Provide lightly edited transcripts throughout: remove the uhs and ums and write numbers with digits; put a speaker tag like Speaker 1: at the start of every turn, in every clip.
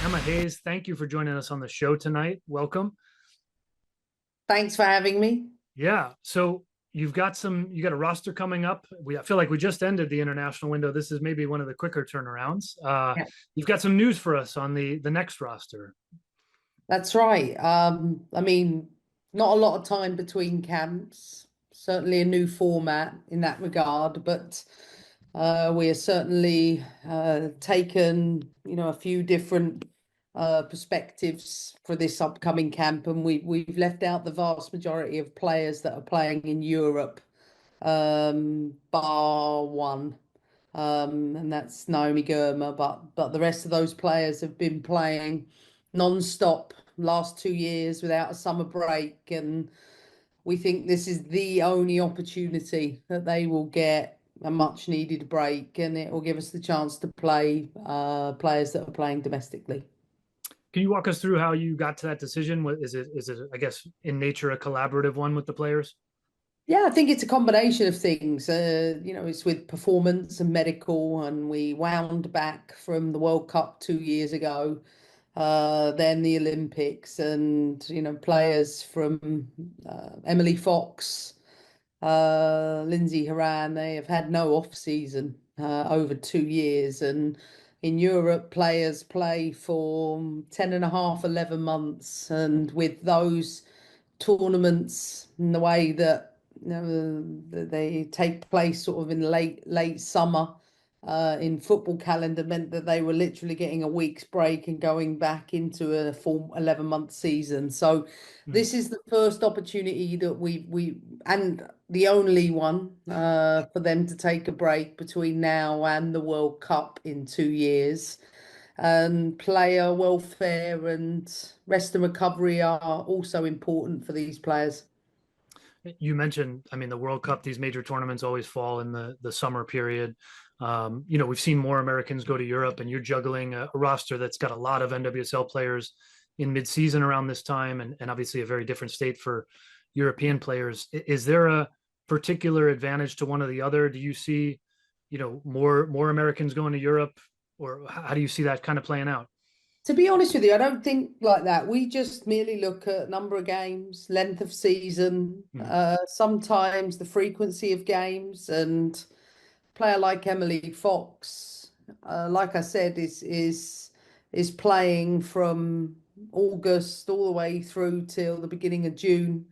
Speaker 1: Emma Hayes, thank you for joining us on the show tonight. Welcome.
Speaker 2: Thanks for having me.
Speaker 1: Yeah, so you got a roster coming up. I feel like we just ended the international window. This is maybe one of the quicker turnarounds.
Speaker 2: Yeah,
Speaker 1: You've got some news for us on the next roster.
Speaker 2: that's right. I mean, not a lot of time between camps. Certainly a new format in that regard, but we have certainly taken, a few different perspectives for this upcoming camp, and we've left out the vast majority of players that are playing in Europe, bar one. And that's Naomi Girma, but the rest of those players have been playing non-stop last 2 years without a summer break, and we think this is the only opportunity that they will get a much needed break, and it will give us the chance to play players that are playing domestically.
Speaker 1: Can you walk us through how you got to that decision? Is it I guess in nature a collaborative one with the players?
Speaker 2: Yeah, I think it's a combination of things. It's with performance and medical, and we wound back from the World Cup 2 years ago, then the Olympics, and players from Emily Fox, Lindsay Horan. They have had no off season over 2 years, and in Europe, players play for 10 and a half, 11 months, and with those tournaments and the way that they take place sort of in late summer in football calendar meant that they were literally getting a week's break and going back into a full 11-month season. So this is the first opportunity that we and the only one for them to take a break between now and the World Cup in 2 years. And player welfare and rest and recovery are also important for these players.
Speaker 1: You mentioned, I mean, the World Cup, these major tournaments always fall in the summer period. We've seen more Americans go to Europe, and you're juggling a roster that's got a lot of NWSL players in midseason around this time, and obviously a very different state for European players. Is there a particular advantage to one or the other? Do you see, more Americans going to Europe, or how do you see that kind of playing out?
Speaker 2: To be honest with you, I don't think like that. We just merely look at number of games, length of season, sometimes the frequency of games, and player like Emily Fox, like I said, is playing from August all the way through till the beginning of June.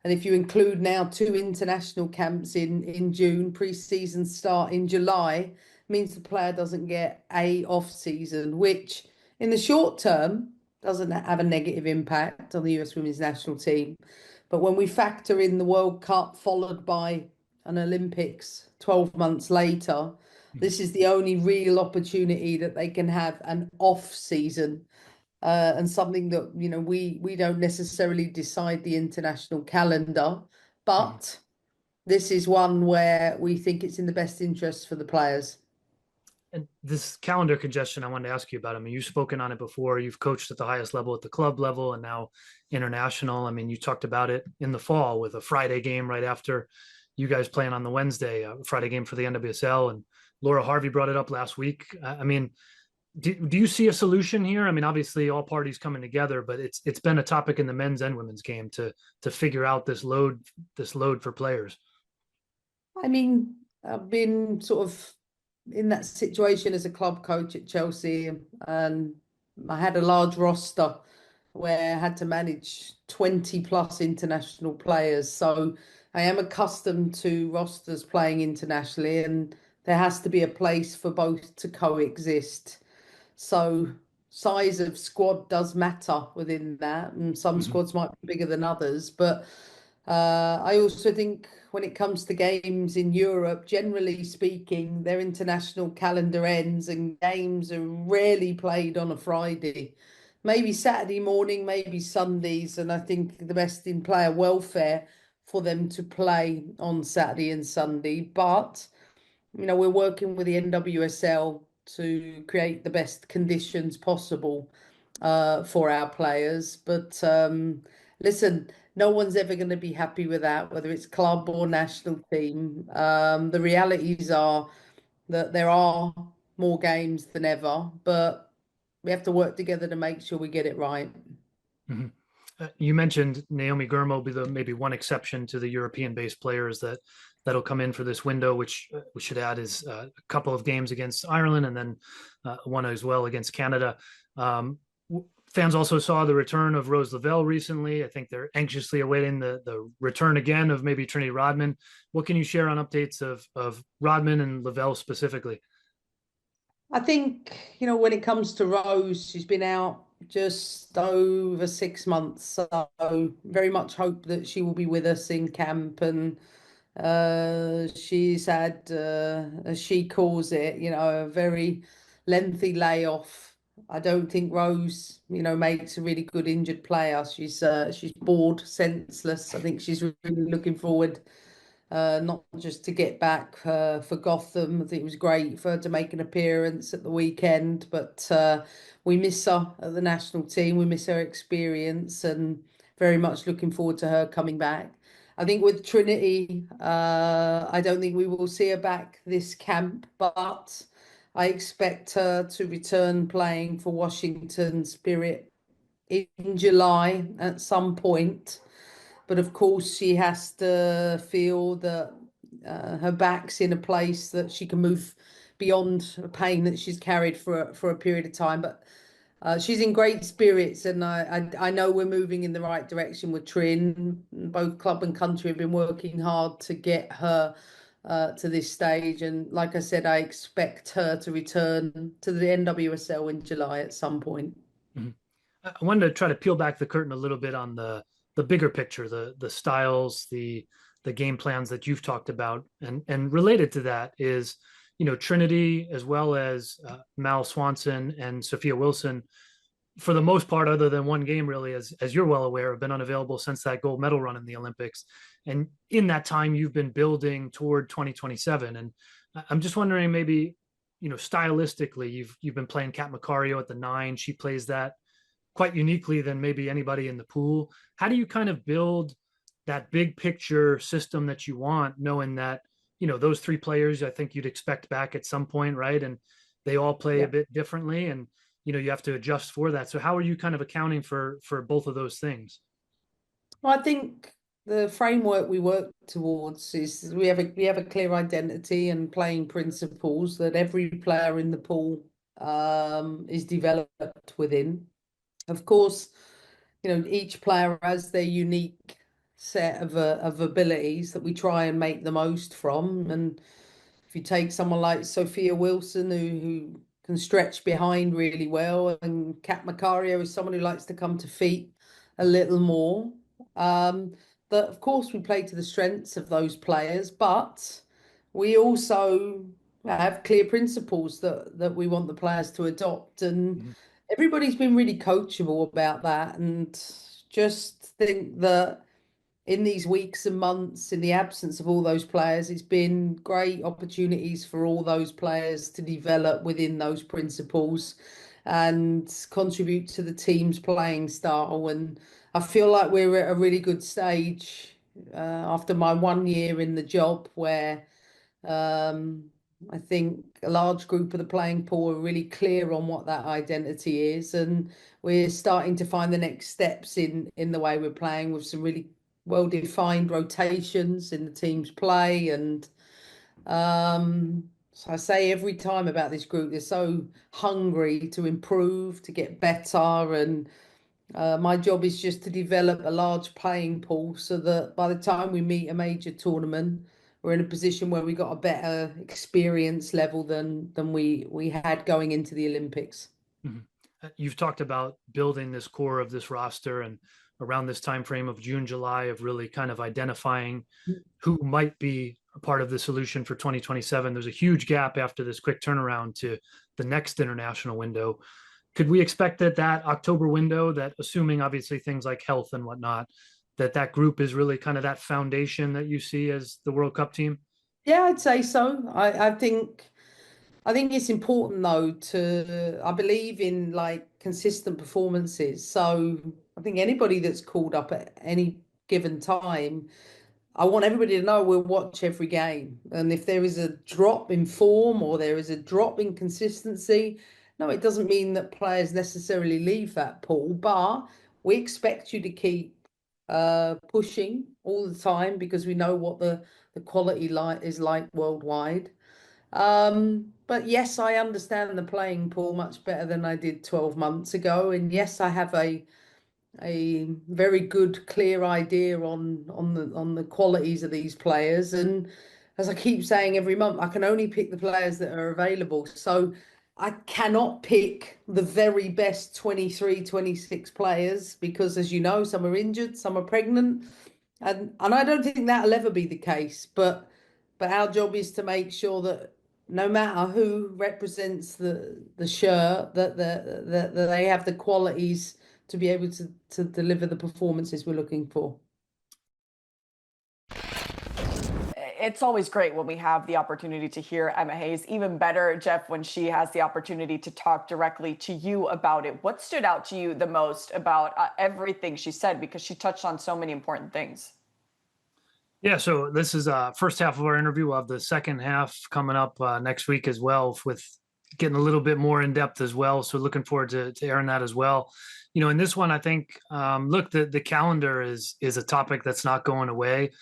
Speaker 2: And if you include now two international camps in June, pre-season start in July, means the player doesn't get a off season, which in the short term doesn't have a negative impact on the US women's national team. But when we factor in the World Cup followed by an Olympics 12 months later, this is the only real opportunity that they can have an off season, and something that we don't necessarily decide the international calendar, but this is one where we think it's in the best interest for the players.
Speaker 1: And this calendar congestion, I wanted to ask you about. I mean, you've spoken on it before. You've coached at the highest level at the club level and now international. I mean, you talked about it in the fall with a Friday game right after you guys playing on the Wednesday, a Friday game for the NWSL. And Laura Harvey brought it up last week. I mean, do you see a solution here? I mean, obviously all parties coming together, but it's been a topic in the men's and women's game to figure out this load for players.
Speaker 2: I mean, I've been sort of in that situation as a club coach at Chelsea, and I had a large roster where I had to manage 20 plus international players. So I am accustomed to rosters playing internationally, and there has to be a place for both to coexist. So size of squad does matter within that, and some squads might be bigger than others. But I also think when it comes to games in Europe, generally speaking, their international calendar ends and games are rarely played on a Friday. Maybe Saturday morning, maybe Sundays, and I think the best in player welfare for them to play on Saturday and Sunday. But we're working with the NWSL to create the best conditions possible for our players. But listen, no one's ever going to be happy with that, whether it's club or national team. The realities are that there are more games than ever, but we have to work together to make sure we get it right.
Speaker 1: Mhm. You mentioned Naomi Gurmo will be the maybe one exception to the European-based players that'll come in for this window, which we should add is a couple of games against Ireland and then one as well against Canada. Fans also saw the return of Rose Lavelle recently. I think they're anxiously awaiting the return again of maybe Trinity Rodman. What can you share on updates of Rodman and Lavelle specifically?
Speaker 2: I think, when it comes to Rose, she's been out just over 6 months. So very much hope that she will be with us in camp. And she's had, as she calls it, a very lengthy layoff. I don't think Rose, makes a really good injured player. She's bored, senseless. I think she's really looking forward not just to get back for Gotham. I think it was great for her to make an appearance at the weekend, but we miss her at the national team. We miss her experience and very much looking forward to her coming back. I think with Trinity, I don't think we will see her back this camp, but I expect her to return playing for Washington Spirit in July at some point. But of course, she has to feel that her back's in a place that she can move beyond the pain that she's carried for a period of time. But she's in great spirits, and I know we're moving in the right direction with Trin. Both club and country have been working hard to get her to this stage. And like I said, I expect her to return to the NWSL in July at some point.
Speaker 1: Mhm. I wanted to try to peel back the curtain a little bit on the bigger picture, the styles, the game plans that you've talked about, and related to that is, Trinity as well as Mal Swanson and Sophia Wilson, for the most part, other than one game, really, as you're well aware, have been unavailable since that gold medal run in the Olympics. And in that time, you've been building toward 2027. And I'm just wondering, maybe, stylistically, you've been playing Kat Macario at the 9. She plays that quite uniquely than maybe anybody in the pool. How do you kind of build that big picture system that you want, knowing that, those 3 players, I think you'd expect back at some point, right? And they all play a
Speaker 2: Yeah.
Speaker 1: bit differently, and you have to adjust for that. So how are you kind of accounting for both of those things?
Speaker 2: Well, I think the framework we work towards is we have a clear identity and playing principles that every player in the pool is developed within. Of course, each player has their unique set of abilities that we try and make the most from. And if you take someone like Sophia Wilson, who can stretch behind really well, and Kat Macario is someone who likes to come to feet a little more. Um, that of course we play to the strengths of those players, but we also have clear principles that we want the players to adopt, and
Speaker 1: Mhm.
Speaker 2: everybody's been really coachable about that. And just think that in these weeks and months, in the absence of all those players, it's been great opportunities for all those players to develop within those principles and contribute to the team's playing style. And I feel like we're at a really good stage after my 1 year in the job where um, I think a large group of the playing pool are really clear on what that identity is, and we're starting to find the next steps in the way we're playing with some really well-defined rotations in the team's play. And so I say every time about this group, they're so hungry to improve, to get better, and my job is just to develop a large playing pool so that by the time we meet a major tournament, we're in a position where we got a better experience level than we had going into the Olympics.
Speaker 1: Mhm. You've talked about building this core of this roster, and around this time frame of June, July, of really kind of identifying who might be a part of the solution for 2027. There's a huge gap after this quick turnaround to the next international window. Could we expect that October window, that assuming obviously things like health and whatnot, that group is really kind of that foundation that you see as the World Cup team?
Speaker 2: Yeah, I'd say so. I think it's important though I believe in like consistent performances. So I think anybody that's called up at any given time, I want everybody to know we'll watch every game. And if there is a drop in form or there is a drop in consistency, no, it doesn't mean that players necessarily leave that pool, but we expect you to keep pushing all the time because we know what the quality is like worldwide. But yes, I understand the playing pool much better than I did 12 months ago. And yes, I have a very good, clear idea on the qualities of these players. And as I keep saying every month, I can only pick the players that are available. So I cannot pick the very best 23, 26 players because, as you know, some are injured, some are pregnant. And I don't think that'll ever be the case. But our job is to make sure that no matter who represents the shirt, that they have the qualities to be able to deliver the performances we're looking for.
Speaker 3: It's always great when we have the opportunity to hear Emma Hayes. Even better, Jeff, when she has the opportunity to talk directly to you about it. What stood out to you the most about everything she said? Because she touched on so many important things.
Speaker 1: Yeah, so this is first half of our interview. We'll have the second half coming up next week as well, with getting a little bit more in depth as well. So looking forward to airing that as well. You know, in this one, I think look, the calendar is a topic that's not going away.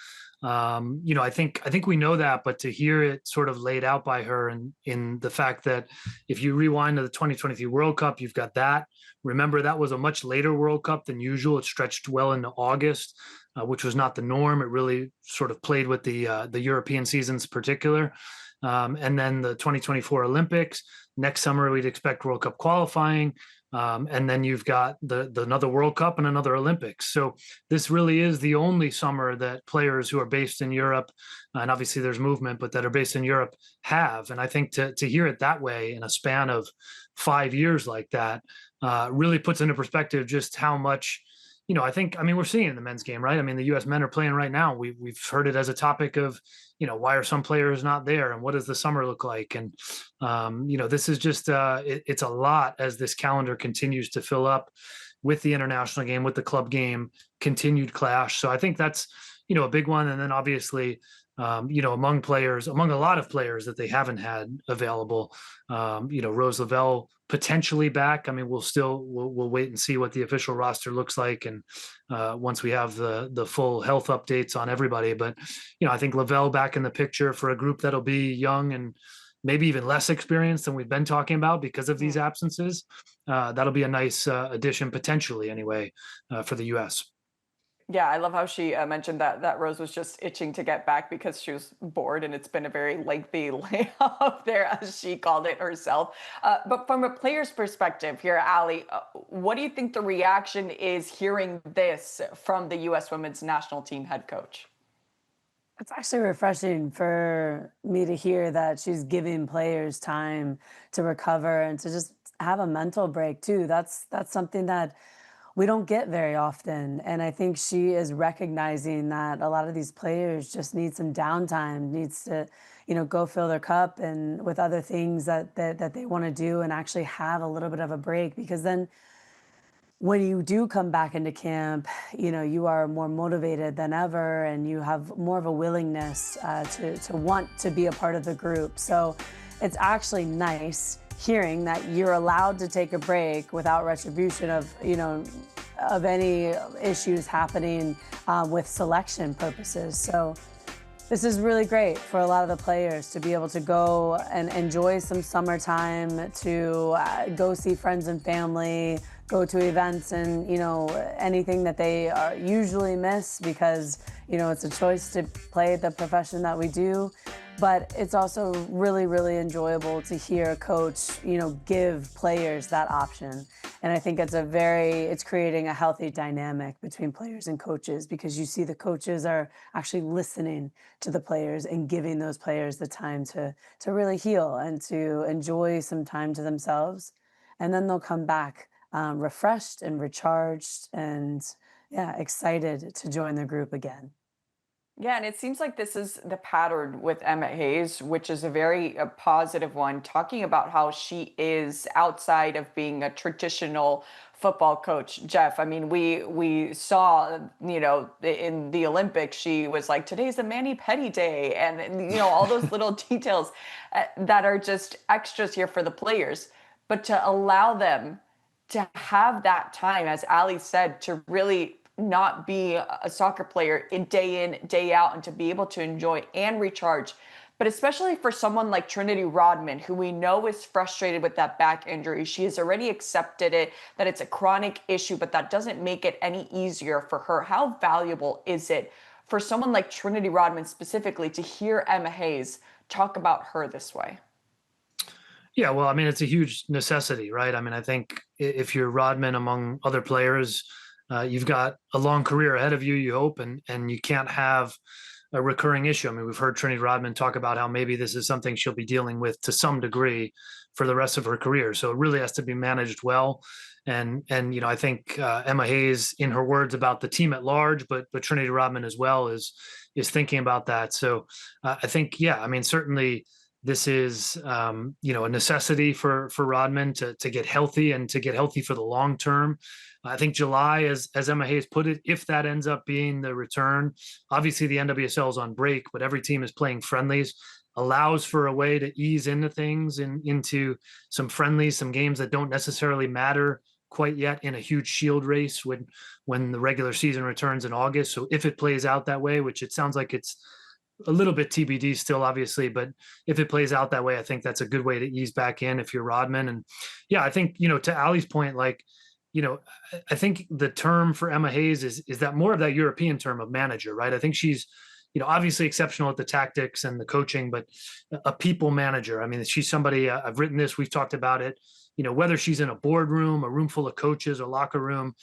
Speaker 1: You know, I think we know that, but to hear it sort of laid out by her, and in the fact that if you rewind to the 2023 World Cup, you've got that. Remember, that was a much later World Cup than usual. It stretched well into August, which was not the norm. It really sort of played with the European seasons in particular. And then the 2024 Olympics. Next summer, we'd expect World Cup qualifying. And then you've got the another World Cup and another Olympics. So this really is the only summer that players who are based in Europe, and obviously there's movement, but that are based in Europe have. And I think to hear it that way in a span of 5 years like that really puts into perspective just how much, you know, I mean, we're seeing it in the men's game, right? I mean, the U.S. men are playing right now. We've heard it as a topic of, you know, why are some players not there, and what does the summer look like? And you know, this is just it's a lot as this calendar continues to fill up with the international game, with the club game, continued clash. So I think that's, you know, a big one. And then obviously, you know, among a lot of players that they haven't had available, you know, Rose Lavelle potentially back. I mean, we'll wait and see what the official roster looks like, and once we have the full health updates on everybody. But you know, I think Lavelle back in the picture for a group that'll be young and maybe even less experienced than we've been talking about because of these absences. That'll be a nice addition potentially, anyway, for the U.S.
Speaker 3: Yeah, I love how she mentioned that Rose was just itching to get back because she was bored, and it's been a very lengthy layoff there, as she called it herself. But from a player's perspective here, Ali, what do you think the reaction is hearing this from the U.S. Women's National Team head coach?
Speaker 4: It's actually refreshing for me to hear that she's giving players time to recover and to just have a mental break too. That's something that we don't get very often. And I think she is recognizing that a lot of these players just need some downtime, needs to, you know, go fill their cup and with other things that they want to do, and actually have a little bit of a break, because then when you do come back into camp, you know, you are more motivated than ever, and you have more of a willingness to want to be a part of the group. So it's actually nice hearing that you're allowed to take a break without retribution of, you know, of any issues happening with selection purposes. So this is really great for a lot of the players to be able to go and enjoy some summertime, to go see friends and family, go to events, and, you know, anything that they usually miss because, you know, it's a choice to play the profession that we do. But it's also really, really enjoyable to hear a coach, you know, give players that option. And I think it's creating a healthy dynamic between players and coaches, because you see the coaches are actually listening to the players and giving those players the time to really heal and to enjoy some time to themselves. And then they'll come back refreshed and recharged and, yeah, excited to join the group again.
Speaker 3: Yeah, and it seems like this is the pattern with Emma Hayes, which is a very positive one, talking about how she is outside of being a traditional football coach. Jeff, I mean, we saw, you know, in the Olympics, she was like, today's a mani-pedi day, and you know, all those little details that are just extras here for the players. but to allow them to have that time, as Ali said, to really not be a soccer player in, day out, and to be able to enjoy and recharge. But especially for someone like Trinity Rodman, who we know is frustrated with that back injury. She has already accepted it, that it's a chronic issue, but that doesn't make it any easier for her. How valuable is it for someone like Trinity Rodman specifically to hear Emma Hayes talk about her this way?
Speaker 1: Yeah, well, I mean, it's a huge necessity, right? I mean, I think if you're Rodman among other players, you've got a long career ahead of you, you hope, and you can't have a recurring issue. I mean, we've heard Trinity Rodman talk about how maybe this is something she'll be dealing with to some degree for the rest of her career. So it really has to be managed well. And you know, I think Emma Hayes, in her words about the team at large, but Trinity Rodman as well, is thinking about that. So I think, yeah, I mean, certainly this is you know, a necessity for Rodman to get healthy, and to get healthy for the long term. I think July, as Emma Hayes put it, if that ends up being the return, obviously the NWSL is on break, but every team is playing friendlies, allows for a way to ease into things, into some friendlies, some games that don't necessarily matter quite yet in a huge shield race when the regular season returns in August. So if it plays out that way, which it sounds like it's a little bit TBD still, obviously, but if it plays out that way, I think that's a good way to ease back in if you're Rodman. And yeah, I think, you know, to Ali's point, like, you know, I think the term for Emma Hayes is that more of that European term of manager, right? I think she's, you know, obviously exceptional at the tactics and the coaching, but a people manager. I mean, she's somebody, I've written this, we've talked about it, you know, whether she's in a boardroom, a room full of coaches, or locker room,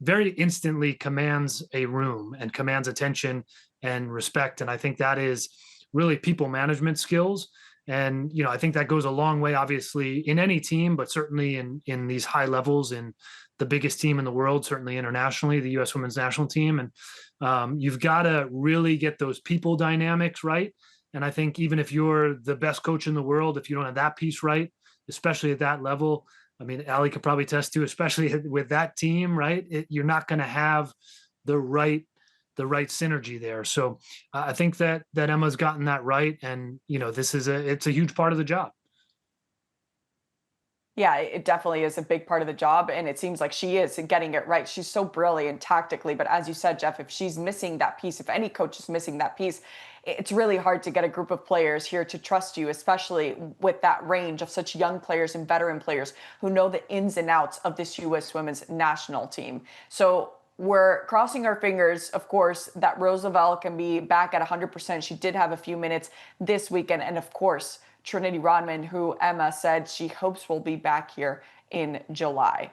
Speaker 1: very instantly commands a room and commands attention and respect. And I think that is really people management skills. And, you know, I think that goes a long way, obviously, in any team, but certainly in these high levels, in the biggest team in the world, certainly internationally, the U.S. women's national team. And you've got to really get those people dynamics right. And I think even if you're the best coach in the world, if you don't have that piece right, especially at that level, I mean, Ali could probably test to, especially with that team, right? You're not going to have the right synergy there. So I think that Emma's gotten that right, and you know, it's a huge part of the job.
Speaker 3: Yeah, it definitely is a big part of the job, and it seems like she is getting it right. She's so brilliant tactically, but as you said, Jeff, if she's missing that piece, if any coach is missing that piece, it's really hard to get a group of players here to trust you, especially with that range of such young players and veteran players who know the ins and outs of this U.S. women's national team. So we're crossing our fingers, of course, that Rose Lavelle can be back at 100%. She did have a few minutes this weekend, and of course, Trinity Rodman, who Emma said she hopes will be back here in July.